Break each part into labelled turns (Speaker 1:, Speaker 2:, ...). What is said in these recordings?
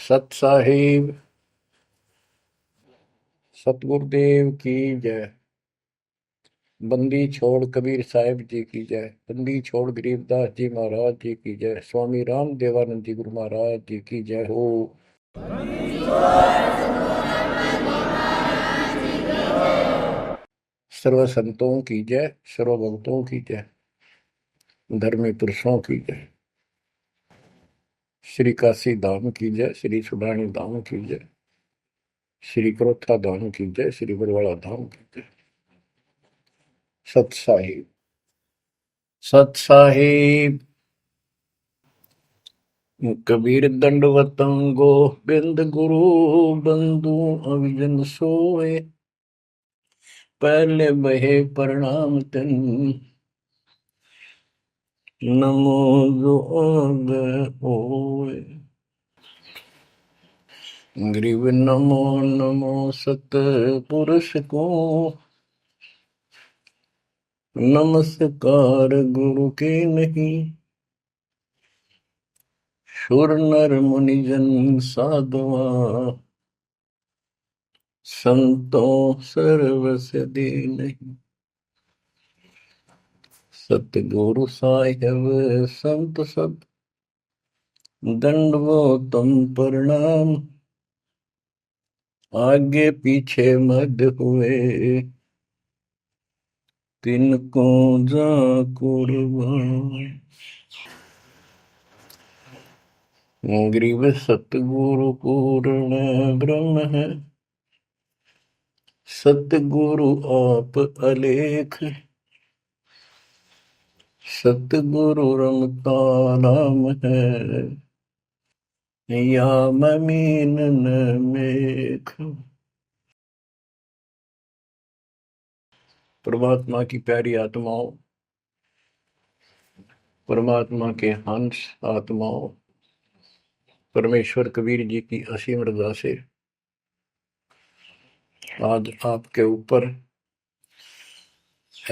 Speaker 1: सत साहिब सतगुरुदेव की जय। बंदी छोड़ कबीर साहिब जी की जय। बंदी छोड़ गरीबदास जी महाराज जी की जय। स्वामी राम देवानंद जी गुरु महाराज जी की जय हो। सर्व संतों की जय, सर्व भक्तों की जय, धर्मी पुरुषों की जय। श्री काशी धाम की जय, श्री सुडानी धाम की जय, श्री क्रोथा धाम की जय, श्री बरवाड़ा धाम की जय। सत साहिब सत साहिब कबीर दंडवतम गोबिंद गुरु बंधु अविजन सोए। पहले बहे प्रणाम तन नमो जोग होए। ग्रीव नमो नमो सत पुरुष को नमस्कार गुरु के नहीं। सुर नर मुनिजन साधुआ संतों सर्वस दे नहीं। सतगुरु साहिब संत सब दंडवतम प्रणाम। आगे पीछे मध्य हुए तिनको जा कुर्बान। ग्रीव सतगुरु पूर्ण ब्रह्म है, सतगुरु आप अलेख। सतगुरु रमता नाम है, या मीनन मेख। परमात्मा की प्यारी आत्माओं, परमात्मा के हंस आत्माओं, परमेश्वर कबीर जी की असीम रजा से आज आपके ऊपर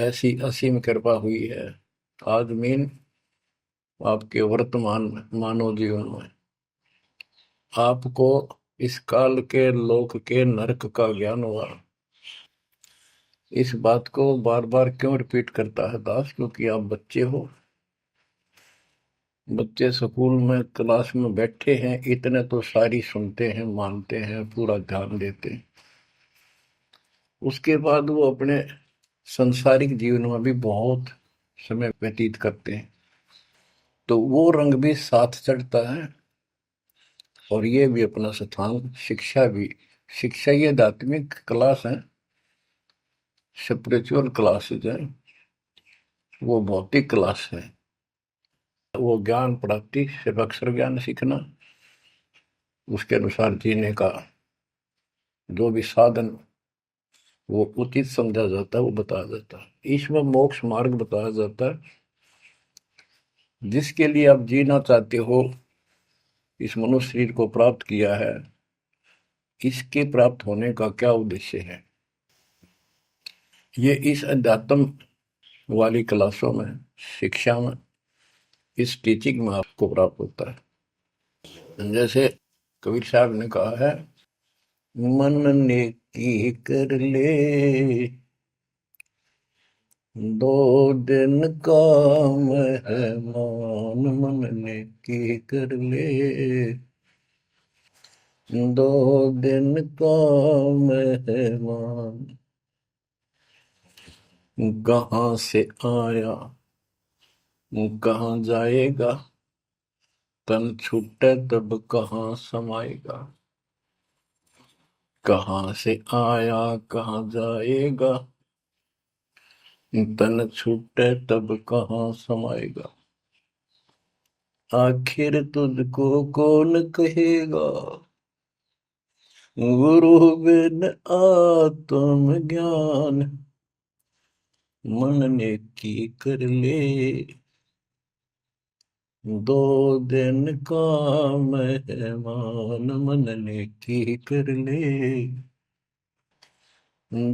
Speaker 1: ऐसी असीम कृपा हुई है। आज मीन आपके वर्तमान मानव जीवन में आपको इस काल के लोक के नरक का ज्ञान हुआ। इस बात को बार बार क्यों रिपीट करता है दास? क्योंकि आप बच्चे हो। बच्चे स्कूल में क्लास में बैठे हैं, इतने तो सारी सुनते हैं, मानते हैं, पूरा ध्यान देते हैं। उसके बाद वो अपने संसारिक जीवन में भी बहुत समय व्यतीत करते हैं, तो वो रंग भी साथ चढ़ता है। और ये भी अपना स्थान, शिक्षा भी। शिक्षा ये आध्यात्मिक क्लास है, स्पिरिचुअल क्लासेज है, वो भौतिक क्लास है। वो ज्ञान प्राप्ति सिर्फ अक्षर ज्ञान सीखना, उसके अनुसार जीने का जो भी साधन वो उचित समझा जाता है वो बताया जाता है। ईश्वर मोक्ष मार्ग बताया जाता है, जिसके लिए आप जीना चाहते हो, इस मनुष्य शरीर को प्राप्त किया है, इसके प्राप्त होने का क्या उद्देश्य है। ये इस अध्यात्म वाली क्लासों में, शिक्षा में, इस टीचिंग में आपको प्राप्त होता है। जैसे कबीर साहब ने कहा है, मन ने की कर ले दो दिन का मेहमान। मन ने की कर ले दो दिन का मेहमान। कहाँ से आया कहाँ जाएगा, तन छूटे तब कहाँ समाएगा। कहाँ से आया कहाँ जाएगा, तन छूटे तब कहाँ समाएगा। आखिर तुझको कौन कहेगा, गुरु बिन आत्म ज्ञान। मन ने की कर ले दो दिन का मेहमान। मन ने की कर ले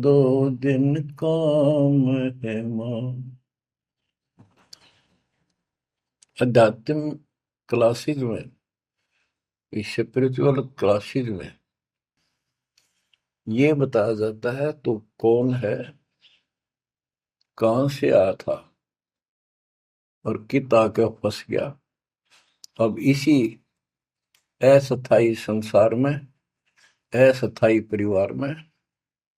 Speaker 1: दो दिन का मेहमान। अध्यात्म क्लासेज में इस स्पिरिचुअल क्लासेज में ये बताया जाता है तो कौन है, कहां से आया था और कित आके फंस गया। अब इसी अस्थाई संसार में, अस्थाई परिवार में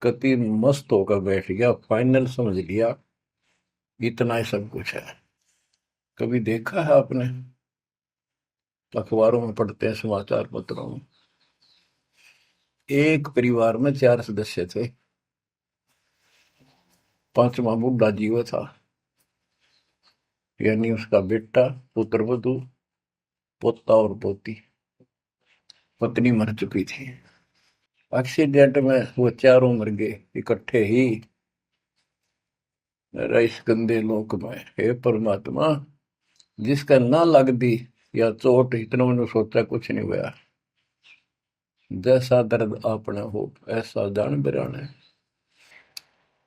Speaker 1: कति मस्त होकर बैठ गया, फाइनल समझ लिया इतना ही सब कुछ है। कभी देखा है आपने, अखबारों में पढ़ते हैं, समाचार पत्रों में, एक परिवार में 4 सदस्य थे, पांचवा बुढ़ा जीव था, यानी उसका बेटा, पुत्र वधू, पोता और पोती। पत्नी मर चुकी थी। एक्सीडेंट में वो चारों मर गए इकट्ठे ही। इस गंदे लोक में हे परमात्मा, जिसका ना लग दी या चोट, इतना मैंने सोचा कुछ नहीं हुआ। जैसा दर्द आपने हो ऐसा जान बिराने।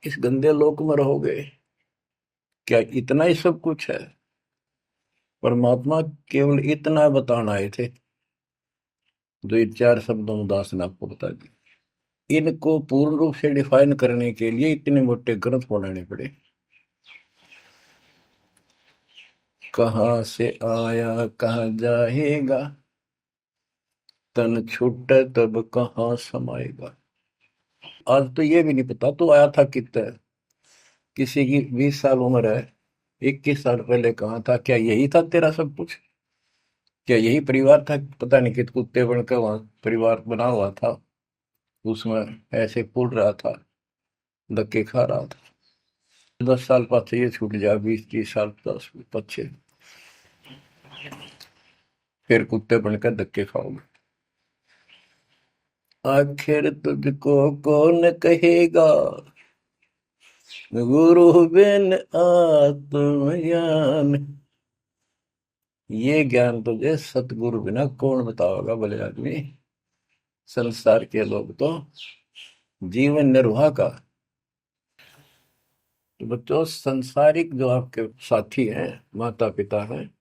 Speaker 1: इस गंदे लोक में रहोगे, क्या इतना ही सब कुछ है? परमात्मा केवल इतना बताना आए थे, जो ये 4 शब्दों में दास ने आपको बता दी। इनको पूर्ण रूप से डिफाइन करने के लिए इतने मोटे ग्रंथ बनाने पड़े। कहाँ से आया कहाँ जाएगा, तन छूट तब कहाँ समाएगा। आज तो ये भी नहीं पता तो आया था कितना। किसी की 20 साल उम्र है, 21 साल पहले कहाँ था, क्या यही था तेरा सब कुछ? क्या यही परिवार था? पता नहीं कित कुत्ते बनकर वहां परिवार बना हुआ था, उसमें ऐसे फूल रहा था, धक्के खा रहा था। 10 साल पाछे ये छूट जाए, 20-30 साल 10 पीछे, फिर कुत्ते बनकर धक्के खाओगे। आखिर तुझको कौन कहेगा, गुरु बिन आत्मज्ञान। ये ज्ञान तुझे सतगुरु बिना कौन बताओगा भले आदमी। संसार के लोग तो जीवन निर्वाह का। तो बच्चों, संसारिक जो आपके साथी हैं, माता पिता हैं,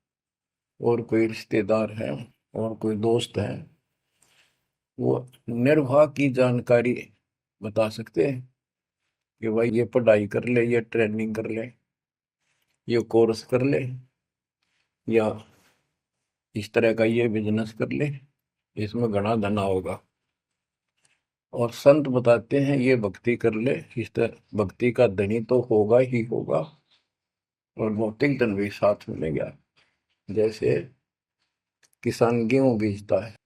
Speaker 1: और कोई रिश्तेदार हैं, और कोई दोस्त हैं, वो निर्वाह की जानकारी बता सकते हैं कि भाई ये पढ़ाई कर ले, ये ट्रेनिंग कर ले, ये कोर्स कर ले, या इस तरह का ये बिजनेस कर ले, इसमें घना धना होगा। और संत बताते हैं ये भक्ति कर ले, इस तरह भक्ति का धनी तो होगा ही होगा, और भौतिक धन भी साथ मिलेगा। जैसे किसान गेहूं बीजता है,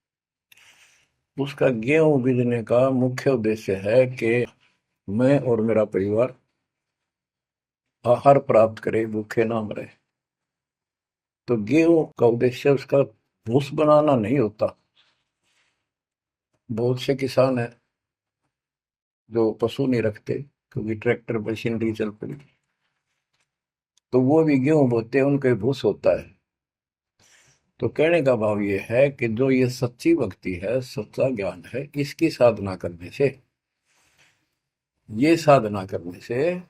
Speaker 1: उसका गेहूं बीजने का मुख्य उद्देश्य है कि मैं और मेरा परिवार आहार प्राप्त करे, भूखे ना मरे। तो गेहूं का उद्देश्य उसका भूस बनाना नहीं होता। बहुत से किसान हैं जो पशु नहीं रखते, क्योंकि ट्रैक्टर मशीनरी चल पड़ी, तो वो भी गेहूं बोते हैं, उनका भूस होता है। तो कहने का भाव ये है कि जो ये सच्ची भक्ति है, सच्चा ज्ञान है, इसकी साधना करने से, ये साधना करने से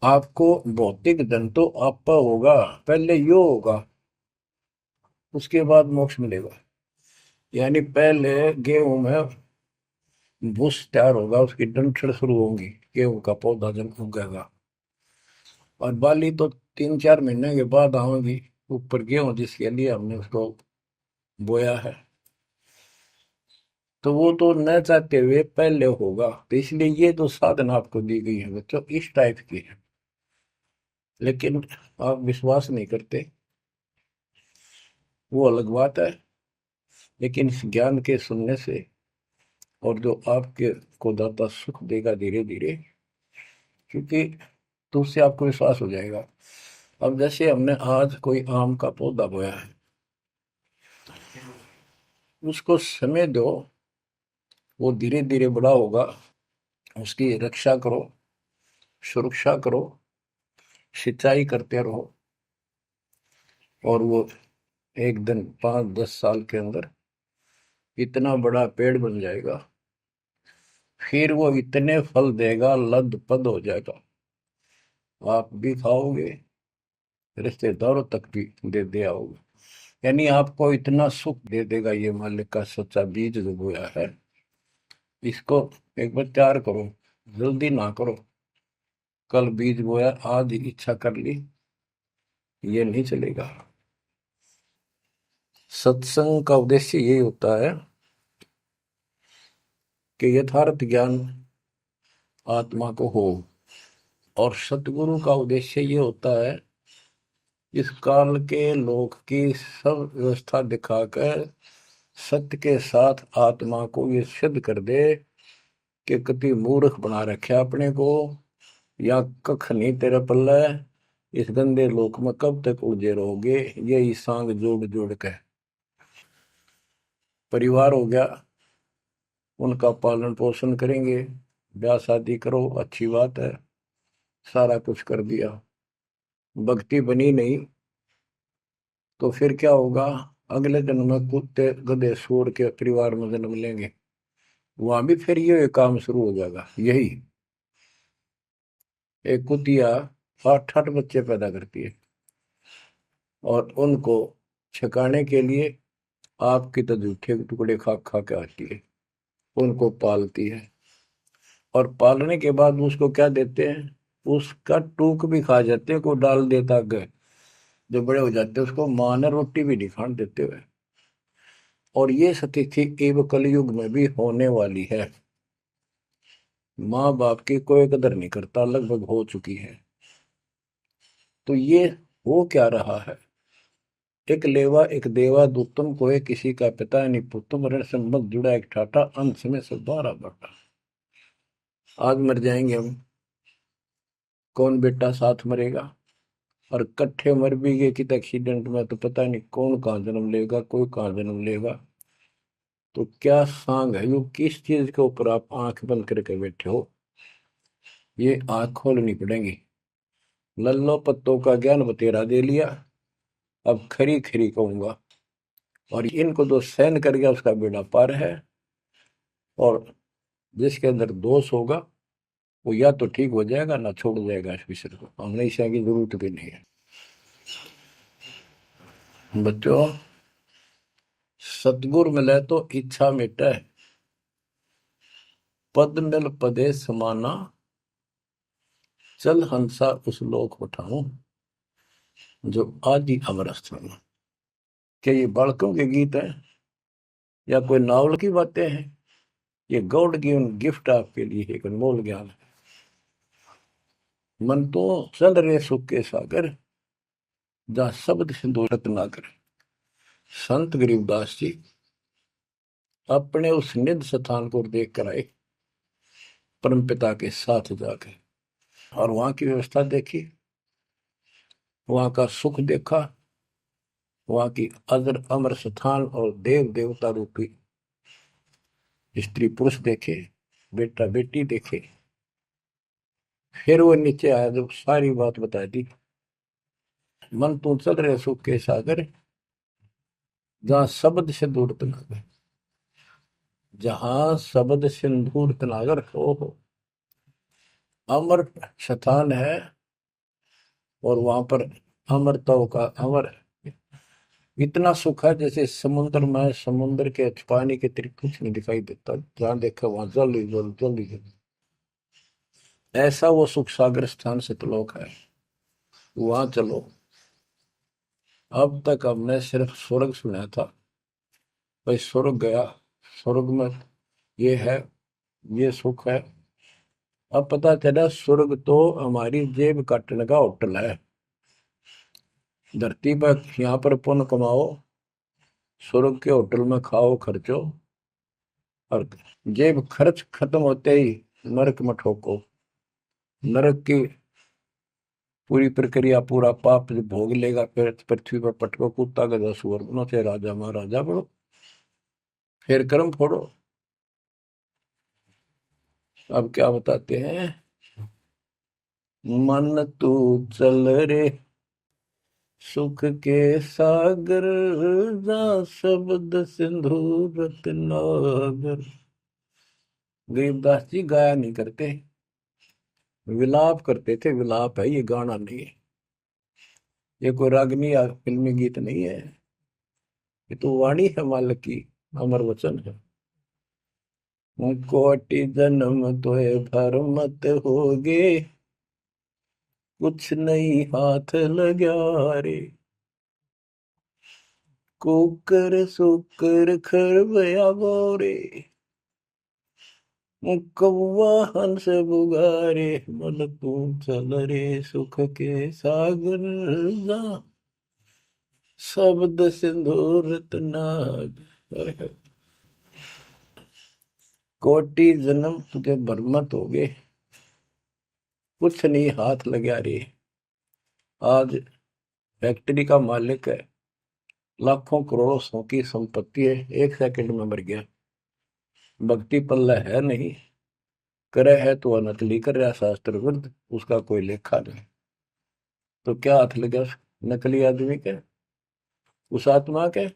Speaker 1: आपको भौतिक धन तो आपका होगा, पहले यो होगा, उसके बाद मोक्ष मिलेगा। यानी पहले गेहूं में भूस तैयार होगा, उसकी डंठल शुरू होंगी, गेहूं का पौधा जब उगेगा, और बाली तो 3-4 महीने के बाद आएगी ऊपर, गेहूं जिसके लिए हमने उसको बोया है। तो वो तो न चाहते हुए पहले होगा। तो इसलिए ये जो साधना आपको दी गई है बच्चों, इस टाइप की है। लेकिन आप विश्वास नहीं करते, वो अलग बात है। लेकिन इस ज्ञान के सुनने से, और जो आपके को दाता सुख देगा धीरे धीरे, क्योंकि तो उससे आपको विश्वास हो जाएगा। अब जैसे हमने आज कोई आम का पौधा बोया है, उसको समय दो, वो धीरे धीरे बड़ा होगा, उसकी रक्षा करो, सुरक्षा करो, सिंचाई करते रहो, और वो एक दिन 5-10 साल के अंदर इतना बड़ा पेड़ बन जाएगा। फिर वो इतने फल देगा, लद पद हो जाएगा, आप भी खाओगे, रिश्तेदारों तक भी दे दे आओगे। यानी आपको इतना सुख दे देगा ये मालिक का सच्चा बीज जो बोया है, इसको एक बार तैयार करो, जल्दी ना करो। कल बीज बोया, आज इच्छा कर ली, ये नहीं चलेगा। सत्संग का उद्देश्य यही होता है कि यथार्थ ज्ञान आत्मा को हो, और सतगुरु का उद्देश्य ये होता है इस काल के लोक की सब व्यवस्था दिखाकर सत्य के साथ आत्मा को ये सिद्ध कर दे कि कति मूर्ख बना रखे अपने को, या कख नहीं तेरे पल्ले, इस गंदे लोक में कब तक उलझे रहोगे। यही सांग जोड़ जोड़ के परिवार हो गया, उनका पालन पोषण करेंगे, ब्याह शादी करो, अच्छी बात है, सारा कुछ कर दिया, भक्ति बनी नहीं तो फिर क्या होगा? अगले जन्म में कुत्ते गधे सूअर के परिवार में जन्म लेंगे, वहां भी फिर ये काम शुरू हो जाएगा। यही एक कुतिया 8-8 बच्चे पैदा करती है, और उनको छकाने के लिए आपकी तो जूठे टुकड़े खा खा के आती है, उनको पालती है, और पालने के बाद उसको क्या देते हैं? उसका टूक भी खा जाते हैं, को डाल देता गए, जो बड़े हो जाते हैं उसको माँ ने रोटी भी नहीं खाने देते हुए। और ये स्थिति एवं कलयुग में भी होने वाली है। माँ बाप की कोई कदर नहीं करता, लगभग हो चुकी है। तो ये हो क्या रहा है? एक लेवा एक देवा दूतम को है, किसी का पिता नहीं पुतम, रण संबंध जुड़ा एक ठाटा, अंत में से 12 बटा। आज मर जाएंगे हम, कौन बेटा साथ मरेगा? और कट्ठे मर भी गए कित एक्सीडेंट में तो पता नहीं कौन कहाँ जन्म लेगा, कोई कहाँ जन्म लेगा। तो क्या सांग है यो? किस चीज के ऊपर आप आंख बंद करके बैठे हो? ये आंख खोलनी पड़ेगी। लल्लो पत्तों का ज्ञान बतेरा दे लिया, अब खरी खरी कहूंगा। और इनको जो सहन कर गया उसका बेड़ा पार है, और जिसके अंदर दोष होगा वो या तो ठीक हो जाएगा ना छोड़ जाएगा इस विषय को। हमने इस की जरूरत भी नहीं है। बच्चों, सतगुर मिले तो इच्छा मिटे, पद मिल पदे समाना, चल हंसा उस लोक उठाऊं जो आदि अमर स्थान। क्या ये बालकों के गीत हैं या कोई नावल की बातें हैं? ये गॉड गिवन गिफ्ट आपके लिए एक अनमोल ज्ञान है। मन तो चल रहे सुख के सागर, जहाँ शब्द सिंधु रत्नाकर। संत गरीबदास जी अपने उस निध स्थान को देख कर आए, परम पिता के साथ जाकर, और वहां की व्यवस्था देखी, वहां का सुख देखा, वहां की अजर अमर स्थान और देव देवता रूपी स्त्री पुरुष देखे, बेटा बेटी देखे। फिर वो नीचे आया, जब सारी बात बता दी। मन तू चल रहे सुख के सागर, जहां शब्द से दूर तनागर, जहां शब्द सिंदूर तनागर हो अमर स्थान है। और वहां पर अमरताओं का अमर इतना सुख है जैसे समुद्र में, समुद्र के पानी के तरीके कुछ नहीं दिखाई देता, जहां देखा वहां जल ही जल, जल ही जल। ऐसा वो सुख सागर स्थान सतलोक है, वहां चलो। अब तक हमने सिर्फ स्वर्ग सुना था, भाई स्वर्ग गया, स्वर्ग में ये है, ये सुख है। अब पता चला स्वर्ग तो हमारी जेब काटने का होटल है। धरती पर यहाँ पर पुण्य कमाओ, स्वर्ग के होटल में खाओ खर्चो, और जेब खर्च खत्म होते ही नरक में ठोको। नरक की पूरी प्रक्रिया, पूरा पाप जो भोग लेगा, फिर पृथ्वी पर पटको, कुत्ता गधा सुअर बनो, चाहे राजा महाराजा बनो, फिर कर्म फोड़ो। अब क्या बताते हैं? मन तू चल रे सुख के सागर, जा शब्द सिंधु रत्नागर। गरीबदास जी गाया नहीं करते, विलाप करते थे। विलाप है, ये गाना नहीं है, ये कोई रागनी या फिल्मी गीत नहीं है। ये तो वाणी है मालिक की, अमर वचन है। कोटि जन्म तोय भर मत होगे, कुछ नहीं हाथ लगा रे। कुकर सुकर खरबया बोरे, कौवा हंस बुगारे, मन तू चल रे सुख के सागर जा, शब्द सिंदूर नाग। कोटि जन्म तुझे बरमत हो गए, कुछ नहीं हाथ लगा रे। आज फैक्ट्री का मालिक है, लाखों करोड़ों सौ की संपत्ति है, एक सेकंड में मर गया। भक्ति पल्ला है नहीं, करे है तो नकली कर रहा शास्त्र विरुद्ध, उसका कोई लेखा नहीं। तो क्या हाथ लगा उस नकली आदमी के, उस आत्मा के?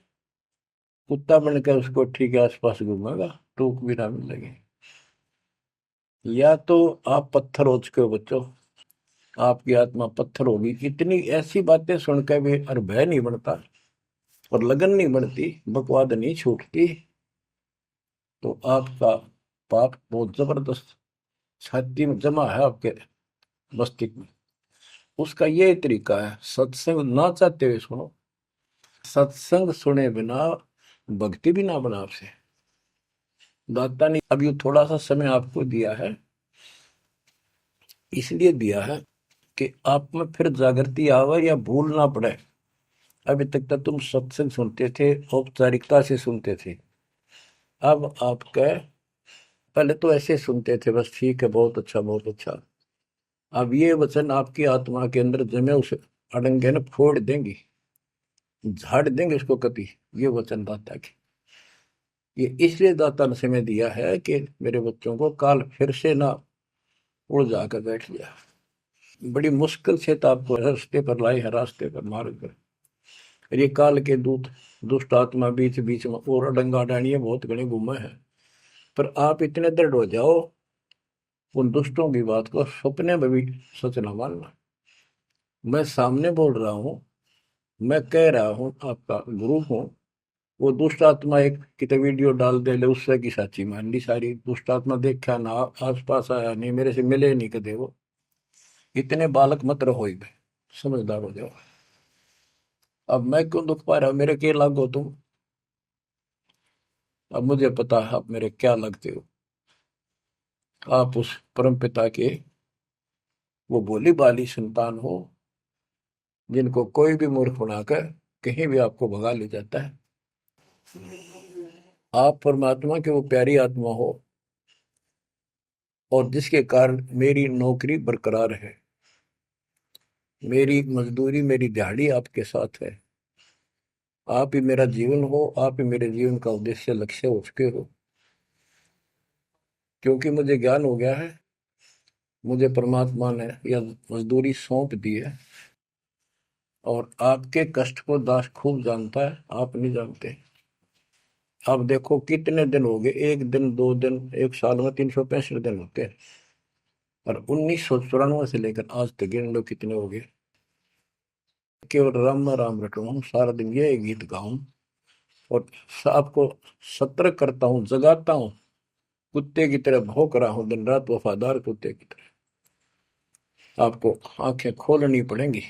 Speaker 1: कुत्ता बन के उसको ठीक है आसपास घूमेगा, टूक भी ना मिलेगी। या तो आप पत्थर हो चुके हो बच्चों, आपकी आत्मा पत्थर होगी। इतनी ऐसी बातें सुनकर भी और भय नहीं बनता और लगन नहीं बनती, बकवाद नहीं छूटती, तो आपका पाप बहुत जबरदस्त छाती में जमा है आपके मस्तिष्क में। उसका ये तरीका है, सत्संग ना चाहते हुए सुनो। सत्संग सुने बिना भक्ति भी ना बना आपसे। दाता ने अब ये थोड़ा सा समय आपको दिया है, इसलिए दिया है कि आप में फिर जागृति आवे या भूल ना पड़े। अभी तक तो तुम सत्संग सुनते थे, औपचारिकता से सुनते थे। अब आपका, पहले तो ऐसे सुनते थे बस, ठीक है बहुत अच्छा बहुत अच्छा। अब ये वचन आपकी आत्मा के अंदर जमे, उसे अड़ंगे न फोड़ देंगी, झाड़ देंगे उसको कति। ये वचन दाता की, ये इसलिए दाता ने समय दिया है कि मेरे बच्चों को काल फिर से ना उड़ जाकर बैठ गया। बड़ी मुश्किल से तो आपको रास्ते पर लाई है, रास्ते पर मार्ग पर। ये काल के दूत दुष्ट आत्मा बीच बीच में और अडंगा डाणिए बहुत घने घूमे हैं, पर आप इतने दृढ़ हो जाओ, उन दुष्टों की बात को सपने में भी सच न मानना। मैं सामने बोल रहा हूँ, मैं कह रहा हूँ, आपका गुरु हूँ। वो दुष्ट आत्मा एक कितने वीडियो डाल दे ले, उससे की साची मान ली सारी। दुष्ट आत्मा देखा ना, आस पास आया नहीं, मेरे से मिले नहीं कदे वो। इतने बालक मत रहो, समझदार हो जाओ। अब मैं क्यों दुख पा रहा हूँ, मेरे के लागो तुम। अब मुझे पता है आप मेरे क्या लगते हो। आप उस परम पिता के वो भोली भाली संतान हो, जिनको कोई भी मूर्ख बनाकर कहीं भी आपको भगा ले जाता है। आप परमात्मा के वो प्यारी आत्मा हो, और जिसके कारण मेरी नौकरी बरकरार है, मेरी मजदूरी मेरी दिहाड़ी आपके साथ है। आप ही मेरा जीवन हो, आप ही मेरे जीवन का उद्देश्य लक्ष्य हो चुके हो। क्योंकि मुझे ज्ञान हो गया है, मुझे परमात्मा ने यह मजदूरी सौंप दी है, और आपके कष्ट को दास खूब जानता है, आप नहीं जानते। अब देखो कितने दिन हो गए, एक दिन दो दिन, एक साल में 365 दिन होते हैं, और 1994 से लेकर आज तक गिन लो कितने हो गए। केवल राम राम रटूं, सारा दिन ये गीत गाऊं, और आपको सतर्क करता हूँ, जगाता हूँ। कुत्ते की तरह भौंक रहा हूँ दिन रात, वफादार कुत्ते की तरह। आपको आंखें खोलनी पड़ेंगी।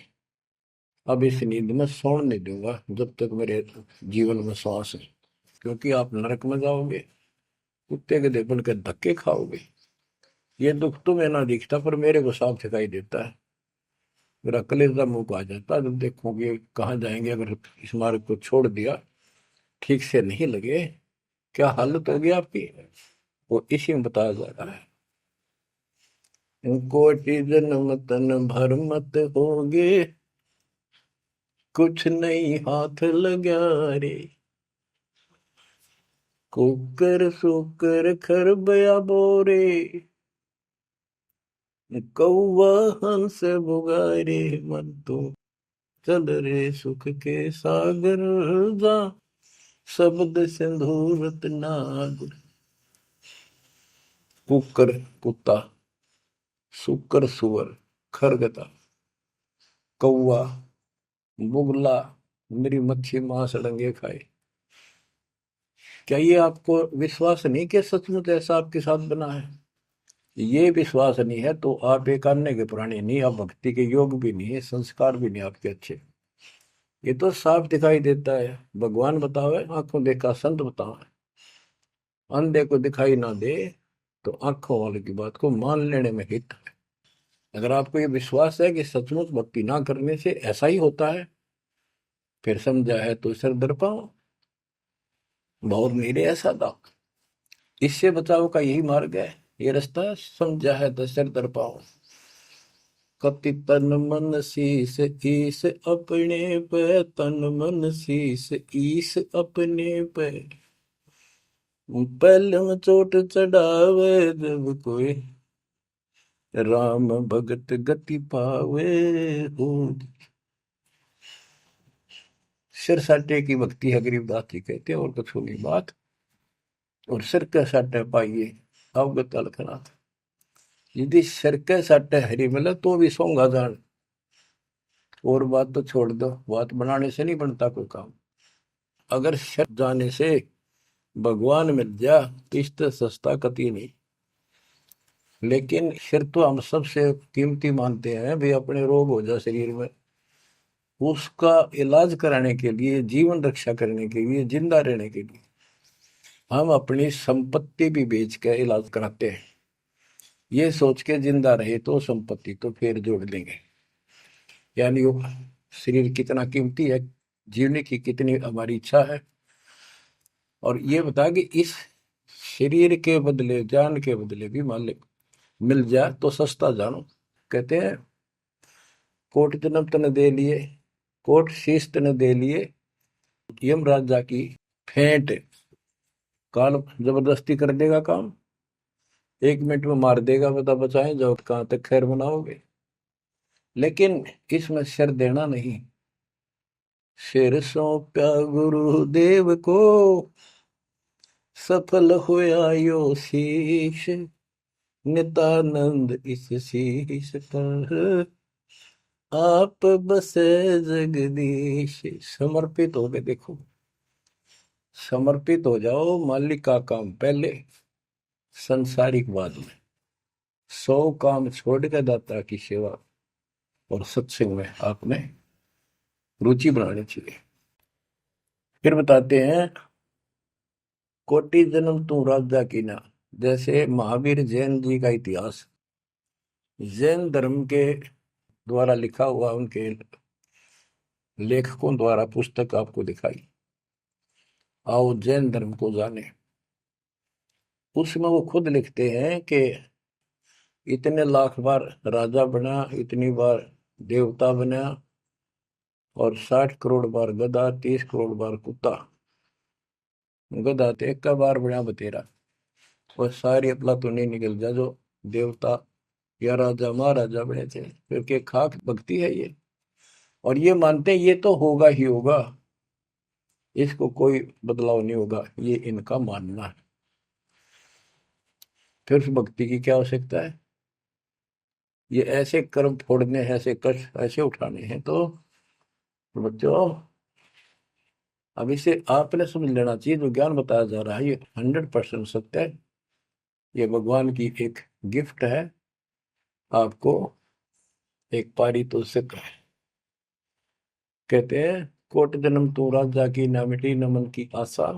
Speaker 1: अब इस नींद में सोने नहीं दूंगा जब तक मेरे जीवन में सांस है, क्योंकि आप नरक में जाओगे, कुत्ते के देखने के धक्के खाओगे। ये दुख तुम्हें ना दिखता, पर मेरे को साफ दिखाई देता है। मेरा कलेजा मुंह को आ जाता है जब देखोगे कहाँ जाएंगे अगर इस मार्ग को छोड़ दिया, ठीक से नहीं लगे, क्या हालत होगी आपकी। वो इसी में बताया जा रहा है। कोटि जन्म तन भर मत होगे, कुछ नहीं हाथ लगा रे। कुकर सुकर खरबया बोरे, कौवा हंस बुगारे, मन तो चल रे सुख के सागर जा, शब्द सिंधूरत नाग। कुकर कुत्ता, सुकर सुअर, खरगता, कौवा, बुगला, मेरी मच्छी मांस अड़ंगे खाए। क्या ये आपको विश्वास नहीं कि सचमुच ऐसा आपके साथ बना है? ये विश्वास नहीं है तो आप एक अन्य के प्राणी नहीं, आप भक्ति के योग भी नहीं है, संस्कार भी नहीं आपके अच्छे। ये तो साफ दिखाई देता है। भगवान बतावे, आंखों देखा संत बतावे। अंधे को दिखाई ना दे तो आंखों वाले की बात को मान लेने में हित है। अगर आपको ये विश्वास है कि सचमुच भक्ति ना करने से ऐसा ही होता है, फिर समझा है तो सिर दर पाओ, बहुत मेरे ऐसा था। इससे बचाव का यही मार्ग है, ये रास्ता। समझा है तो सिर दर पाओ। कति तन मन शीस ईस अपने पे, तन मन शीस ईस अपने पे। पहले में चोट चढ़ावे जब कोई, राम भगत गति पावे हो। सिर साटे की भक्ति है, गरीबदास जी कहते हैं, और कुछ नहीं बात। और सिर के साटे पाइए अवगत अलखनाथ। यदि सिर के साटे हरी मिले तो भी सोंगा जान। और बात तो छोड़ दो, बात बनाने से नहीं बनता कोई काम। अगर सिर जाने से भगवान मिल जा तो इससे सस्ता कति नहीं। लेकिन सिर तो हम सबसे कीमती मानते हैं भी। अपने रोग हो जाए शरीर में, उसका इलाज कराने के लिए, जीवन रक्षा करने के लिए, जिंदा रहने के लिए हम अपनी संपत्ति भी बेच के इलाज कराते हैं। ये सोच के जिंदा रहे तो संपत्ति तो फिर जोड़ लेंगे। यानी वो शरीर कितना कीमती है, जीने की कितनी हमारी इच्छा है। और ये बता कि इस शरीर के बदले, जान के बदले भी मालिक मिल जाए तो सस्ता जानो। कहते हैं कोट जन्म तन दे लिए, कोट शीश तन दे लिए, यम राजा की फेंट। काल जबरदस्ती कर देगा काम, 1 मिनट में मार देगा, बता बचाएं जाओ कहां तक खैर बनाओगे। लेकिन इसमें सिर देना नहीं। सिर सौंपा गुरुदेव को, सफल होया यो शीश। नित्यानंद इस शीश पर आप बसे जगदीश। समर्पित हो गए, देखो समर्पित हो जाओ। मालिक का काम पहले, संसारिक बाद में। 100 काम छोड़ के दाता की सेवा और सत्संग में आपने रुचि बनानी चाहिए। फिर बताते हैं कोटि जन्म तू राजा की ना। जैसे महावीर जैन जी का इतिहास जैन धर्म के द्वारा लिखा हुआ, उनके लेखकों द्वारा पुस्तक आपको दिखाई। आओ जैन धर्म को जाने। उसमें वो खुद लिखते हैं कि इतने लाख बार राजा बना, इतनी बार देवता बना, और 60 करोड़ बार गधा, 30 करोड़ बार कुत्ता। गधा तो एक का बार बना बतेरा। और सारी अपला तो नहीं निकल जा जो देवता या राजा महाराजा बने थे, क्योंकि खाक भक्ति है ये। और ये मानते हैं ये तो होगा ही होगा, इसको कोई बदलाव नहीं होगा, ये इनका मानना है। फिर उस भक्ति की क्या आवश्यकता है? ये ऐसे कर्म फोड़ने हैं, ऐसे कष्ट ऐसे उठाने हैं। तो बच्चों, अब इसे आपने समझ लेना चाहिए, जो ज्ञान बताया जा रहा है ये 100% सत्य है। ये भगवान की एक गिफ्ट है आपको, एक पारितोषिक है। कहते हैं कोट जन्म तू राजा की, ना मिटी न मन की आशा।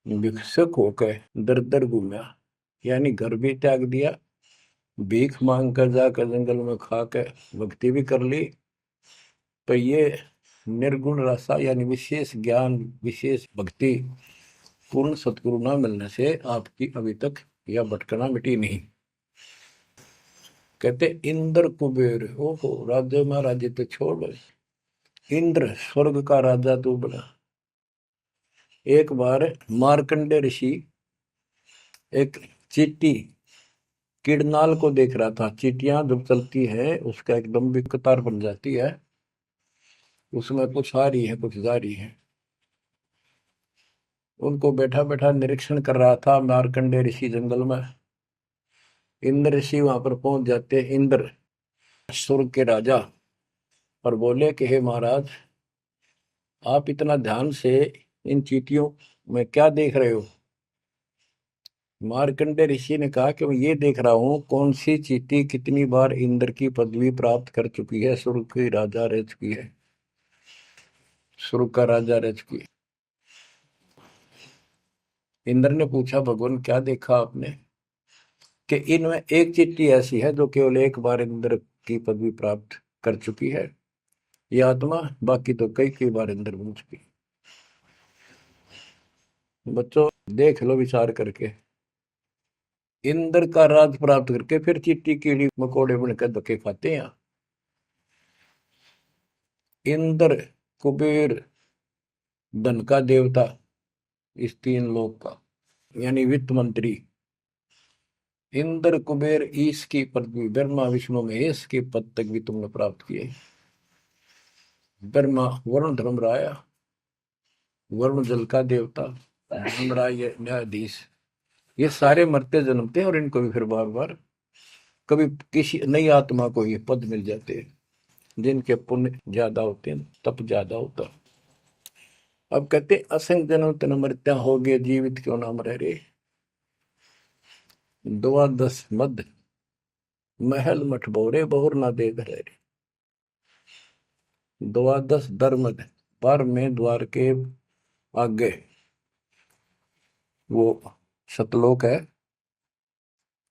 Speaker 1: भिक्षुक होकर दर दर घूमा, यानी घर भी त्याग दिया, भीख मांग कर जाकर जंगल में खा कर भक्ति भी कर ली। पर ये निर्गुण रसा यानी विशेष ज्ञान, विशेष भक्ति, पूर्ण सतगुरु ना मिलने से आपकी अभी तक यह भटकना मिटी नहीं। कहते इंद्र कुबेर, ओहो राज्य महाराजे तो छोड़, इंद्र स्वर्ग का राजा तू बना। एक बार मार्कंडे ऋषि एक चींटी किड़नाल को देख रहा था। चींटियां जब चलती है उसका एक लंबी कतार बन जाती है, उसमें कुछ आ रही है कुछ जा रही है। उनको बैठा बैठा निरीक्षण कर रहा था मार्कंडे ऋषि जंगल में। इंद्र ऋषि वहां पर पहुंच जाते, इंद्र स्वर्ग के राजा, और बोले कि हे महाराज, आप इतना ध्यान से इन चींटियों मैं क्या देख रहे हो? मार्कंडे ऋषि ने कहा कि मैं ये देख रहा हूँ कौन सी चींटी कितनी बार इंद्र की पदवी प्राप्त कर चुकी है, स्वर्ग की राजा रह चुकी है, स्वर्ग का राजा रह चुकी है। इंद्र ने पूछा, भगवान क्या देखा आपने? कि इनमें एक चींटी ऐसी है जो केवल एक बार इंद्र की पदवी प्राप्त कर चुकी है, ये आत्मा, बाकी तो कई कई बार इंद्र बन चुकी है। बच्चों देख लो विचार करके, इंद्र का राज प्राप्त करके फिर चींटी कीड़ी मकोड़े बनकर धक्के खाते हैं। इंद्र, कुबेर, धन का देवता, इस तीन लोक का, यानी वित्त मंत्री। इंद्र, कुबेर, ईश की पदवी, ब्रह्मा विष्णु महेश के पद तक भी तुमने प्राप्त किए। ब्रह्मा वरुण धर्मराय, वरुण जल का देवता, धर्मराय न्यायाधीश, ये सारे मरते जन्मते हैं और इनको भी फिर बार बार कभी किसी नई आत्मा को ये पद मिल जाते हैं जिनके पुण्य ज्यादा होते हैं, तप ज्यादा होता। अब कहते असंग जन्म तन मृत्या हो गए, जीवित क्यों नाम रह रे। द्वादश मद महल मठ बोरे, बहुर ना दे धरे। द्वादश धर्मद, पर में द्वार के आगे वो सतलोक है,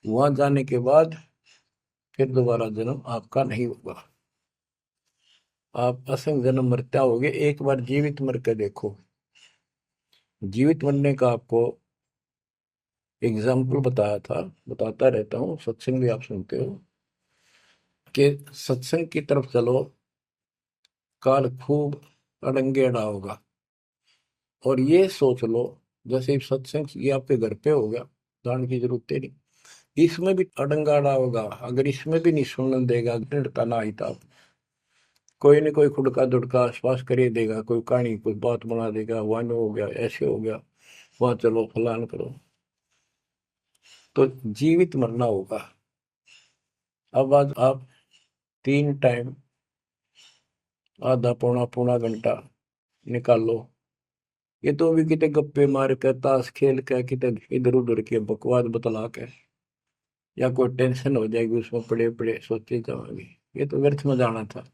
Speaker 1: वहां जाने के बाद फिर दोबारा जन्म आपका नहीं होगा। आप असंग जन्म मरता होगे, एक बार जीवित मर के देखो। जीवित मरने का आपको एग्जाम्पल बताया था, बताता रहता हूँ, सत्संग भी आप सुनते हो, कि सत्संग की तरफ चलो, काल खूब अड़ंगेड़ा होगा। और ये सोच लो जैसे सत्संग ये आपके घर पे हो गया, जान की जरूरत है नहीं, इसमें भी अड़ंगाड़ा होगा। अगर इसमें भी नहीं सुनने देगा, दृढ़ता ना आई तो कोई न कोई खुड़का दुड़का आसपास कर ही देगा, कोई कहानी कोई बात बना देगा, वन हो गया, ऐसे हो गया, वहां चलो फलान करो। तो जीवित मरना होगा। अब आज आप 3 टाइम आधा पौना पौना घंटा निकालो, ये तो भी कितने गप्पे मार के, ताश खेल के, कितने इधर उधर के बकवास बतला के, या कोई टेंशन हो जाएगी उसमें पड़े पड़े सोचे जाओगे, ये तो व्यर्थ में जाना था।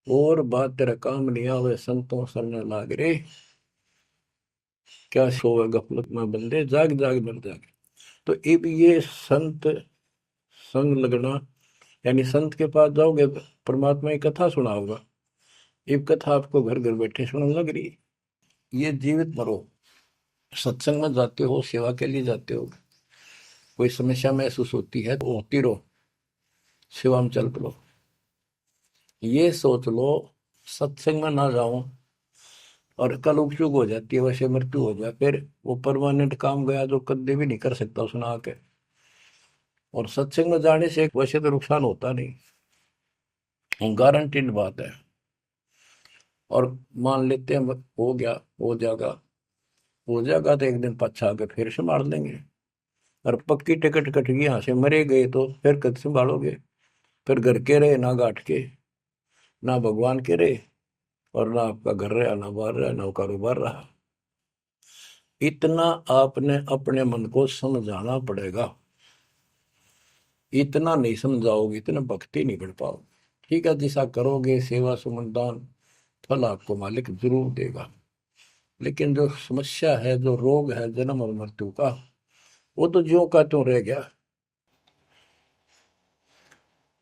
Speaker 1: और बात तेरा काम नहीं आवे, संतों सरने लाग रे, क्या सोवे गफलत में बंदे, जाग जाग मर जागे। तो अब ये संत संग लगना, यानी संत के पास जाओगे परमात्मा की कथा सुना होगा, ये कथा आपको घर घर बैठे सुनने लग रही है। ये जीवित मरो, सत्संग में जाते हो, सेवा के लिए जाते हो, कोई समस्या महसूस होती है तो होती रहो, सेवा में चल पड़ो। ये सोच लो सत्संग में ना जाऊं और कल उपचुक हो जाती है, वैसे मृत्यु हो जाए, फिर वो परमानेंट काम गया जो कभी भी नहीं कर सकता सुना के। और सत्संग में जाने से वैसे तो नुकसान होता नहीं, गारंटीड बात है। और मान लेते हैं हो गया, हो जाएगा, हो जाएगा तो एक दिन पछा के फिर संभाल लेंगे। और पक्की टिकट कट गई, यहाँ से मरे गए तो फिर कद संभालोगे? फिर घर के रहे ना घाट के, ना भगवान के रहे, और ना आपका घर रहा, ना बाहर रहा, ना कारोबार रहा। इतना आपने अपने मन को समझाना पड़ेगा, इतना नहीं समझाओगे इतना भक्ति नहीं कर पाओगे। ठीक है, जैसा करोगे सेवा सुमन दान, फल आपको मालिक जरूर देगा। लेकिन जो समस्या है, जो रोग है जन्म और मृत्यु का, वो तो ज्यों का त्यों रह गया।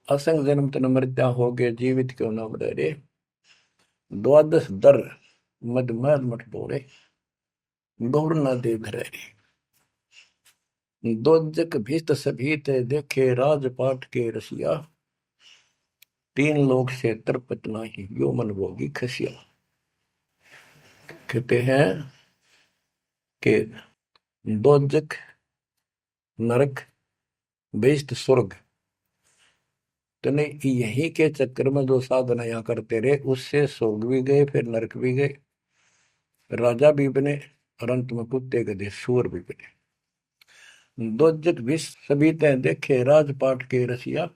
Speaker 1: असंग जन्म तन मृत्या हो गए, जीवित क्यों नाम रह रे। द्वादश दर मद मठ बोरे, गौर न दे धरे। दोजक भीत सभीत देखे, राजपाट के रसिया, तीन लोग से तरपत नाही, यो मन भोगी खसिया। कहते हैं कि दोजक नरक बेस्ट स्वर्ग, तूने यही के चक्कर में जो साधना यहाँ करते रहे, उससे स्वर्ग भी गए, फिर नरक भी गए, राजा भी बने, और अंत में कुत्ते गधे सूअर भी बने। दोजक भी सभी तय देखे, राजपाट के रसिया,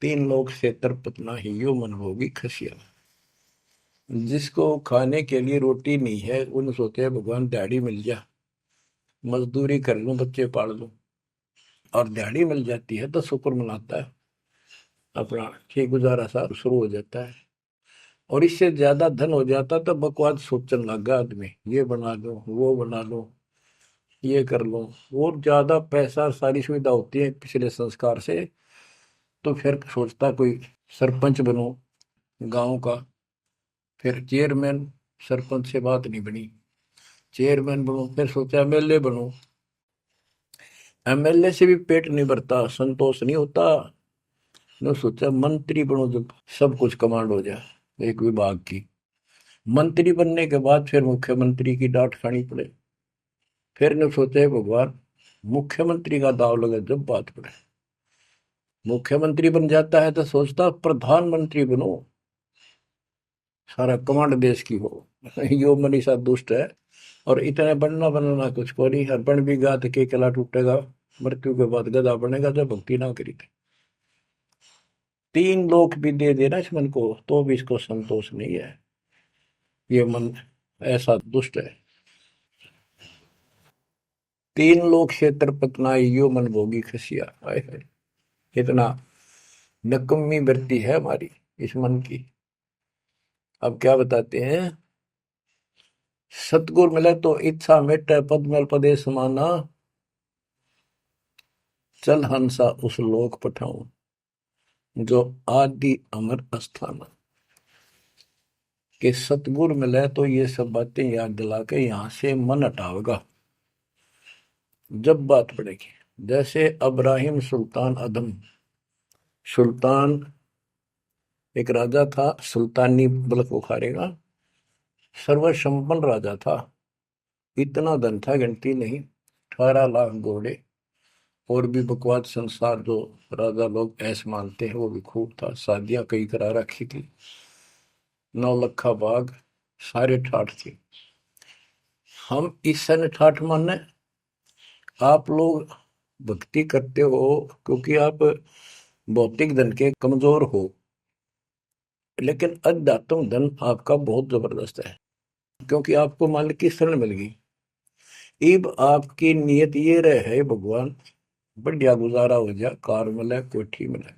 Speaker 1: तीन लोग से तरपत नाही, यो मन भोगी खसिया। जिसको खाने के लिए रोटी नहीं है उन सोचते हैं भगवान दिहाड़ी मिल जा, मजदूरी कर लूं, बच्चे पाल लूं, और दिहाड़ी मिल जाती है तो शुक्र मनाता है, अपना ठीक गुजारा सा शुरू हो जाता है। और इससे ज्यादा धन हो जाता तो बकवास सोचने लगा आदमी, ये बना लो, वो बना लो, ये कर लो। और ज्यादा पैसा सारी सुविधा होती है पिछले संस्कार से, तो फिर सोचता कोई सरपंच बनो गांव का, फिर चेयरमैन, सरपंच से बात नहीं बनी, चेयरमैन बनो, फिर सोचा एमएलए बनो, एमएलए से भी पेट नहीं भरता, संतोष नहीं होता, ने सोचा मंत्री बनो, जब सब कुछ कमांड हो जाए एक विभाग की। मंत्री बनने के बाद फिर मुख्यमंत्री की डांट खानी पड़े, फिर ने सोचा भगवान मुख्यमंत्री का दाव लगे जब बात पड़े, मुख्यमंत्री बन जाता है तो सोचता प्रधानमंत्री बनो, सारा कमांड देश की हो। यो मनीषा दुष्ट है, और इतने बनना बनना कुछ को नहीं, हर बन भी गा तो के किला टूटेगा, मृत्यु के बाद गधा बनेगा जब भक्ति ना करी थी। 3 लोक भी दे देना इस मन को तो भी इसको संतोष नहीं है, ये मन ऐसा दुष्ट है। 3 लोक क्षेत्र पतनाई यो मन भोगी खसिया, हाय हाय, इतना नकम्मी वृत्ति है हमारी इस मन की। अब क्या बताते हैं, सतगुर मिले तो इच्छा मिटे, पद में पदे समाना, चल हंसा उस लोक पठाऊं, जो आदि अमर अस्थान। कि सतगुर मिले तो ये सब बातें याद दिला के यहां से मन हटावेगा जब बात पड़ेगी। जैसे अब्राहिम सुल्तान अदम, सुल्तान एक राजा था, सुल्तानी मुल्क बुखारेगा, सर्वसंपन्न राजा था, इतना धन था गिनती नहीं, 18 लाख घोड़े, और भी बकवास संसार जो राजा लोग ऐसे मानते हैं वो भी खूब था, शादियां कई करा रखी थी, 9 लखा बाग, सारे ठाठ थी। हम इस सन ठाठ माने, आप लोग भक्ति करते हो क्योंकि आप भौतिक धन के कमजोर हो, लेकिन अध्यात्म धन आपका बहुत जबरदस्त है, क्योंकि आपको मालिक की शरण मिल गई। इब आपकी नियत ये रहे भगवान बढ़िया गुजारा हो जाए, कार मिले, कोठी मिले।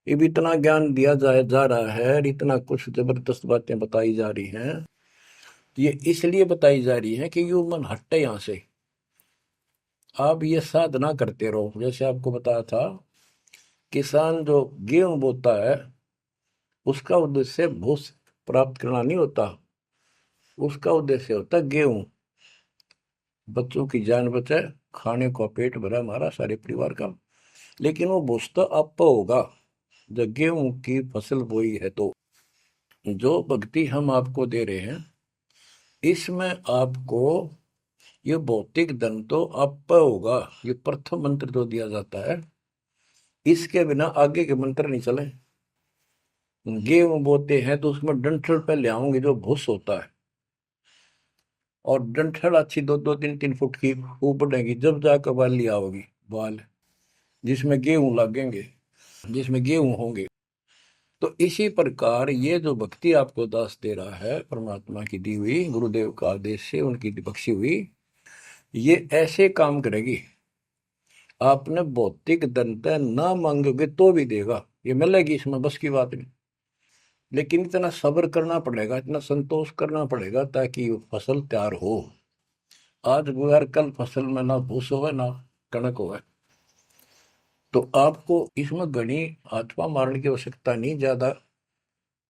Speaker 1: इब इतना ज्ञान दिया जाए जा रहा है, इतना कुछ जबरदस्त बातें बताई जा रही हैं, ये इसलिए बताई जा रही है कि यू मन हटे यहां से। आप ये साधना करते रहो, जैसे आपको बताया था, किसान जो गेहूं बोता है उसका उद्देश्य भूस प्राप्त करना नहीं होता, उसका उद्देश्य होता है गेहूं, बच्चों की जान बचे, खाने को पेट भरा हमारा सारे परिवार का। लेकिन वो भूस तो आप होगा जब गेहूं की फसल बोई है। तो जो भक्ति हम आपको दे रहे हैं इसमें आपको ये भौतिक धन तो आप होगा, ये प्रथम मंत्र जो दिया जाता है, इसके बिना आगे के मंत्र नहीं चले। गेहूं बोते हैं तो उसमें डंठल पे ले आओगे जो भूस होता है, और डंठल अच्छी 2-2, 3-3 फुट की ऊपर बढ़ेगी, जब जाकर बाली आओगी, बाल जिसमें गेहूं लगेंगे, जिसमें गेहूं होंगे। तो इसी प्रकार ये जो भक्ति आपको दास दे रहा है, परमात्मा की दी हुई, गुरुदेव का आदेश से उनकी बख्शी हुई, ये ऐसे काम करेगी, आपने भौतिक धनता ना मांगोगे तो भी देगा, ये मिलेगी, इसमें बस की बात नहीं। लेकिन इतना सब्र करना पड़ेगा, इतना संतोष करना पड़ेगा ताकि फसल तैयार हो। आज गुआर कल फसल में ना भूस होवे ना कणक होवे। तो आपको इसमें घनी आत्मा मारने की आवश्यकता नहीं, ज्यादा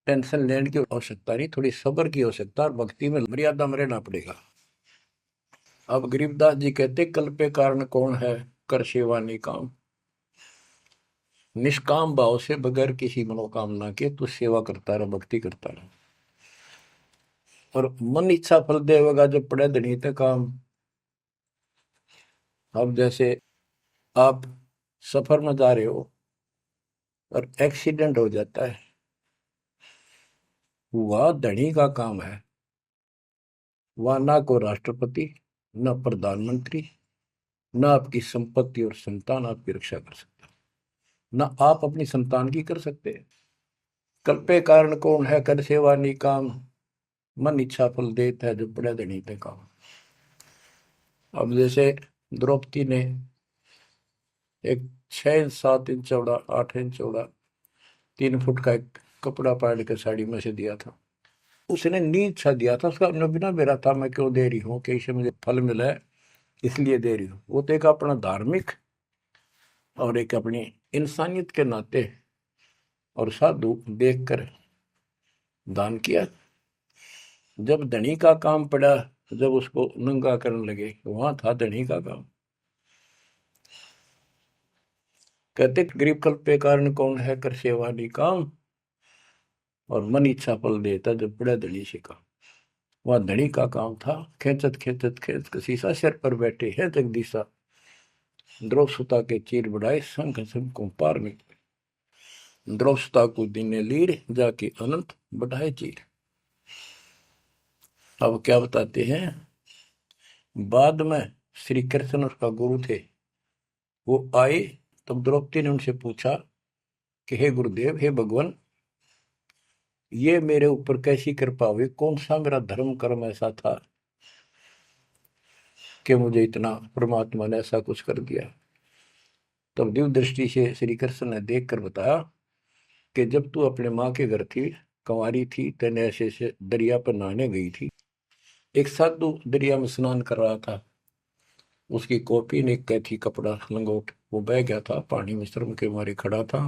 Speaker 1: टेंशन लेने की आवश्यकता नहीं, थोड़ी सब्र की आवश्यकता, और भक्ति में मर्यादा में रहना पड़ेगा। अब गरीबदास जी कहते कल पे कारण कौन है, कर सेवा नहीं काम, निष्काम भाव से बगैर किसी मनोकामना के तू सेवा करता रहे, भक्ति करता रहे, और मन इच्छा फल देगा जब पड़े धनी तक काम। अब जैसे आप सफर में जा रहे हो और एक्सीडेंट हो जाता है, वह धनी का काम है, वह ना को राष्ट्रपति, न प्रधानमंत्री, न आपकी संपत्ति और संतान आपकी रक्षा कर सकता, न आप अपनी संतान की कर सकते, कल्पे कारण कौन है कर सेवा निकाम, मन इच्छा फल देता है जो पड़े धनी पे काम। अब जैसे द्रौपदी ने एक 6 इंच 7 इंच चौड़ा 8 इंच चौड़ा 3 फुट का एक कपड़ा पाड़ के साड़ी में से दिया था। उसने नीच सा दिया था, उसका अपना बिना मेरा था, मैं क्यों दे रही हूँ कि इससे मुझे फल मिला है इसलिए दे रही हूँ। वो तो एक अपना धार्मिक और एक अपनी इंसानियत के नाते और साधु देखकर दान किया। जब धनी का काम पड़ा, जब उसको नंगा करने लगे, वहां था धनी का काम। कहते गरीब कल्प पे कारण कौन है कर सेवा निकाम, और मन इच्छा फल देता जब बड़ा धनी से काम। वह धनी का काम था, खेचत खेचत खेच शीशा सिर पर बैठे है जगदीशा, द्रौव सुता के चीर बढ़ाए संग संग को पार में, द्रौव सुता को दिने लीर जाके अनंत बढ़ाए चीर। अब क्या बताते हैं, बाद में श्री कृष्ण उसका गुरु थे, वो आए तब द्रौपदी ने उनसे पूछा कि हे गुरुदेव, हे भगवान, ये मेरे ऊपर कैसी कृपा हुई, कौन सा मेरा धर्म कर्म ऐसा था कि मुझे इतना परमात्मा ने ऐसा कुछ कर दिया। तब दिव्य दृष्टि से श्री कृष्ण ने देख कर बताया कि जब तू अपने माँ के घर थी, कंवारी थी, तेने ऐसे से दरिया पर नहाने गई थी, एक साधु दरिया में स्नान कर रहा था, उसकी कॉपी ने कैथी कपड़ा लंगोट वो बह गया था, पानी में शर्म के मारे खड़ा था,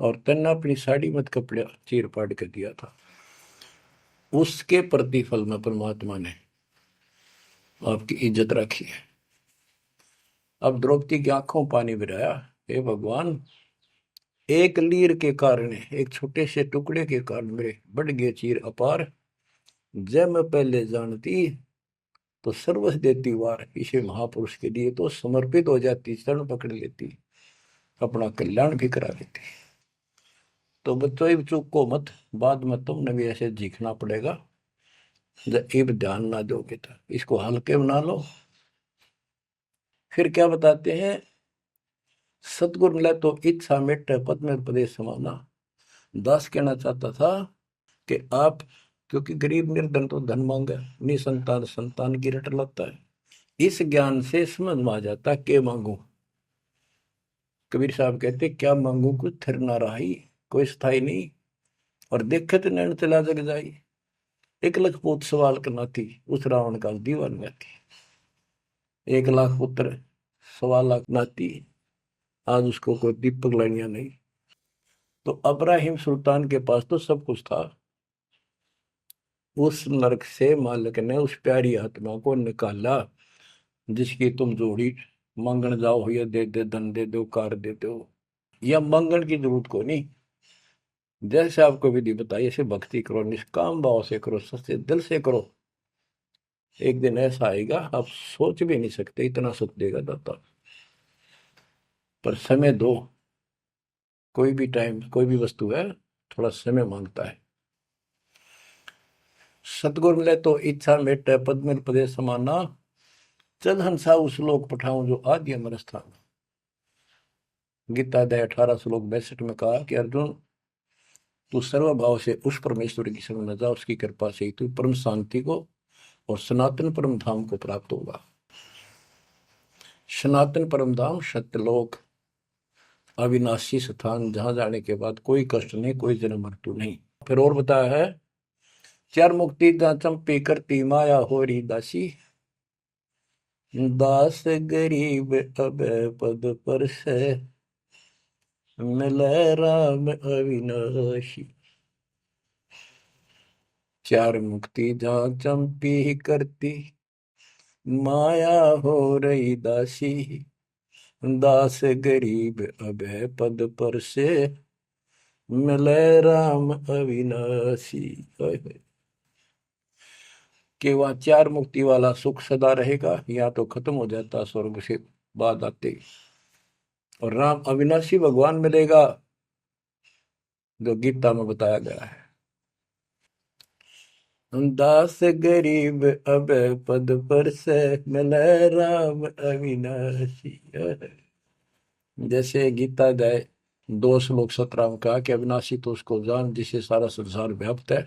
Speaker 1: और तेने अपनी साड़ी मत कपड़ा चीर पाड़ के दिया था। उसके प्रतिफल में परमात्मा ने आपकी इज्जत रखी है। अब द्रौपदी की आंखों पानी बिराया, हे भगवान, एक लीर के कारण, एक छोटे से टुकड़े के कारण मेरे बढ़ गए चीर अपार, जब मैं पहले जानती तो सर्वस देती वार, इसे महापुरुष के लिए तो समर्पित हो जाती, शरण पकड़ लेती, अपना कल्याण भी करा लेती। तो बच्चों चूक को मत, बाद में तुमने भी ऐसे जीखना पड़ेगा, जब एक ध्यान ना दोगे तो इसको हल्के बना लो। फिर क्या बताते हैं, सतगुरु मिला तो इच्छा मिट पद में प्रदेश समाना। दास कहना चाहता था कि आप, क्योंकि गरीब निर्धन तो धन मांगे, निसंतान संतान की रट लगता है, इस ज्ञान से समझ में आ जाता के मांगू। कबीर साहब कहते क्या मांगू कुछ थिर ना रही, कोई स्थाई नहीं, और देखे तो नैन चला जग जाई, एक लख पूत सवाल करना थी, उस रावण का दीवान थी, 1 लाख पुत्र 1.25 लाख नाती, आज उसको कोई दीपक लाइनिया नहीं। तो अब्राहिम सुल्तान के पास तो सब कुछ था, उस नरक से मालिक ने उस प्यारी आत्मा को निकाला, जिसकी तुम जोड़ी मांगण जाओ, या दे दे धन दे दो कार दे दो, या मांगण की जरूरत को नहीं। जैसे आपको विधि बताई ऐसे भक्ति करो, निष्काम भाव से करो, सच्चे दिल से करो, एक दिन ऐसा आएगा आप सोच भी नहीं सकते, इतना सुख देगा दाता। पर समय दो, कोई भी टाइम कोई भी वस्तु है थोड़ा समय मांगता है। सतगुर मिले तो इच्छा मेट पद में प्रदेश समाना, चल हंसा उस लोक पठाऊं जो आदि अमर स्थान। गीता अध्याय 18 श्लोक 62 में कहा कि अर्जुन, तू सर्वभाव से उस परमेश्वर की शरण में जा, उसकी कृपा से तू परम शांति को और सनातन परम धाम को प्राप्त होगा। सनातन परम धाम सत्यलोक, अविनाशी स्थान, जहां जाने के बाद कोई कष्ट नहीं, कोई जन्म मृत्यु नहीं। फिर और बताया है, चार मुक्ति जहां चंपी करती माया होरी दासी, दास गरीब अब पद पर से मिले राम अविनाशी। चार मुक्ति जहां चंपी करती माया हो रही दासी, दास गरीब अब पद पर से मिले राम अविनाशी। कि वह चार मुक्ति वाला सुख सदा रहेगा, या तो खत्म हो जाता स्वर्ग से बाद आते, और राम अविनाशी भगवान मिलेगा, जो गीता में बताया गया है। दास गरीब अब पद पर से मिले राम अविनाशी। जैसे गीता जाए 2 श्लोक 17 में कहा कि अविनाशी तो उसको जान जिससे सारा संसार व्याप्त है,